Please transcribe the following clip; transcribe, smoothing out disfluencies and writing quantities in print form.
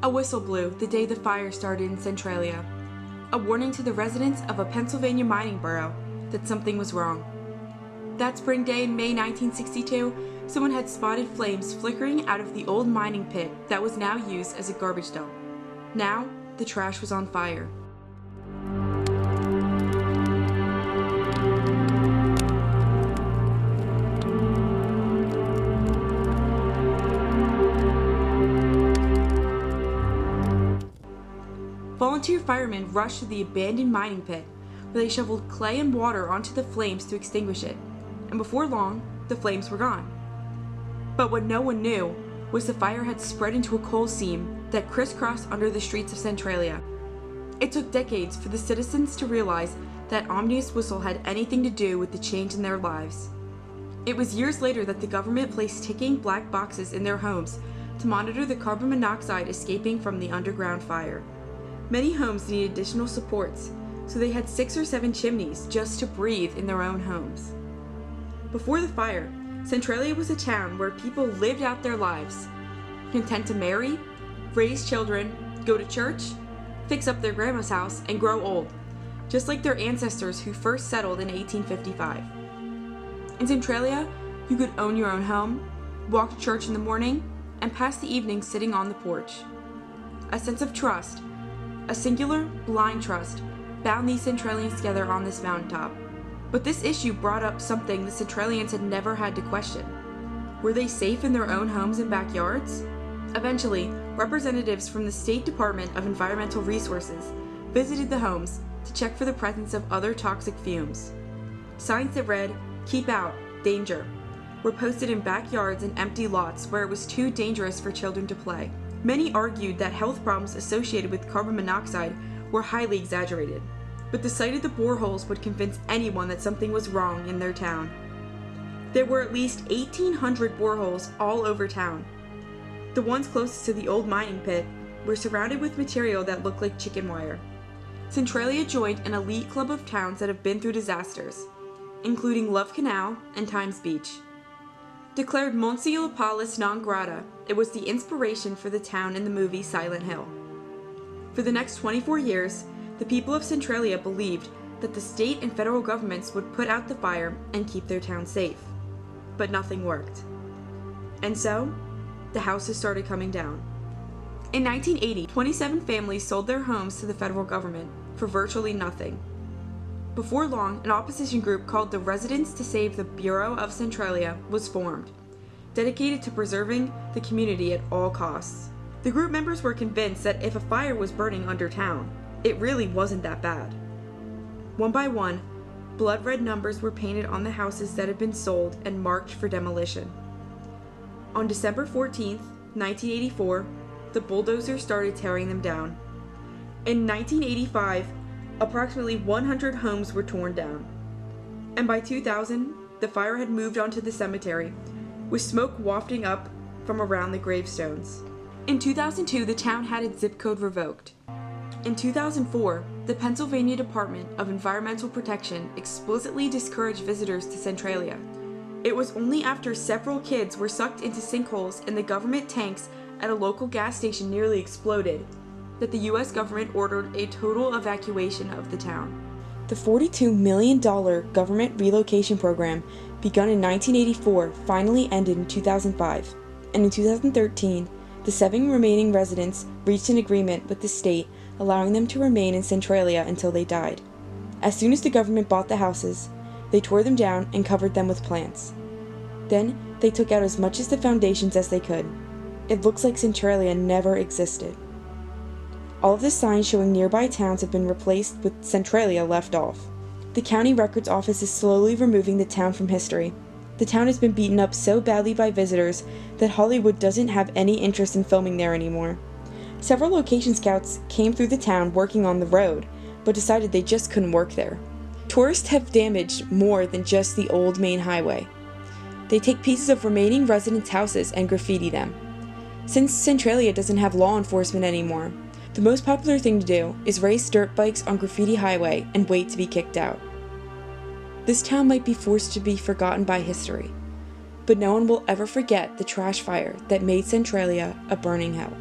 A whistle blew the day the fire started in Centralia, a warning to the residents of a Pennsylvania mining borough that something was wrong. That spring day in May 1962, someone had spotted flames flickering out of the old mining pit that was now used as a garbage dump. Now, the trash was on fire. Volunteer firemen rushed to the abandoned mining pit, where they shoveled clay and water onto the flames to extinguish it, and before long, the flames were gone. But what no one knew was the fire had spread into a coal seam that crisscrossed under the streets of Centralia. It took decades for the citizens to realize that ominous whistle had anything to do with the change in their lives. It was years later that the government placed ticking black boxes in their homes to monitor the carbon monoxide escaping from the underground fire. Many homes needed additional supports, so they had 6 or 7 chimneys just to breathe in their own homes. Before the fire, Centralia was a town where people lived out their lives, content to marry, raise children, go to church, fix up their grandma's house, and grow old, just like their ancestors who first settled in 1855. In Centralia, you could own your own home, walk to church in the morning, and pass the evening sitting on the porch. A sense of trust, a singular, blind trust, bound these Centralians together on this mountaintop. But this issue brought up something the Centralians had never had to question. Were they safe in their own homes and backyards? Eventually, representatives from the State Department of Environmental Resources visited the homes to check for the presence of other toxic fumes. Signs that read, "Keep out, danger," were posted in backyards and empty lots where it was too dangerous for children to play. Many argued that health problems associated with carbon monoxide were highly exaggerated, but the sight of the boreholes would convince anyone that something was wrong in their town. There were at least 1,800 boreholes all over town. The ones closest to the old mining pit were surrounded with material that looked like chicken wire. Centralia joined an elite club of towns that have been through disasters, including Love Canal and Times Beach. Declared Monsignor Lapalus non grata, it was the inspiration for the town in the movie Silent Hill. For the next 24 years, the people of Centralia believed that the state and federal governments would put out the fire and keep their town safe. But nothing worked. And so, the houses started coming down. In 1980, 27 families sold their homes to the federal government for virtually nothing. Before long, an opposition group called the Residents to Save the Bureau of Centralia was formed, dedicated to preserving the community at all costs. The group members were convinced that if a fire was burning under town, it really wasn't that bad. One by one, blood red numbers were painted on the houses that had been sold and marked for demolition. On December 14th, 1984, the bulldozer started tearing them down. In 1985, approximately 100 homes were torn down. And by 2000, the fire had moved onto the cemetery, with smoke wafting up from around the gravestones. In 2002, the town had its zip code revoked. In 2004, the Pennsylvania Department of Environmental Protection explicitly discouraged visitors to Centralia. It was only after several kids were sucked into sinkholes and the government tanks at a local gas station nearly exploded that the U.S. government ordered a total evacuation of the town. The $42 million government relocation program, begun in 1984, finally ended in 2005, and in 2013, the 7 remaining residents reached an agreement with the state allowing them to remain in Centralia until they died. As soon as the government bought the houses, they tore them down and covered them with plants. Then, they took out as much of the foundations as they could. It looks like Centralia never existed. All of the signs showing nearby towns have been replaced with Centralia left off. The county records office is slowly removing the town from history. The town has been beaten up so badly by visitors that Hollywood doesn't have any interest in filming there anymore. Several location scouts came through the town working on the road, but decided they just couldn't work there. Tourists have damaged more than just the old main highway. They take pieces of remaining residents' houses and graffiti them. Since Centralia doesn't have law enforcement anymore, the most popular thing to do is race dirt bikes on Graffiti Highway and wait to be kicked out. This town might be forced to be forgotten by history, but no one will ever forget the trash fire that made Centralia a burning hell.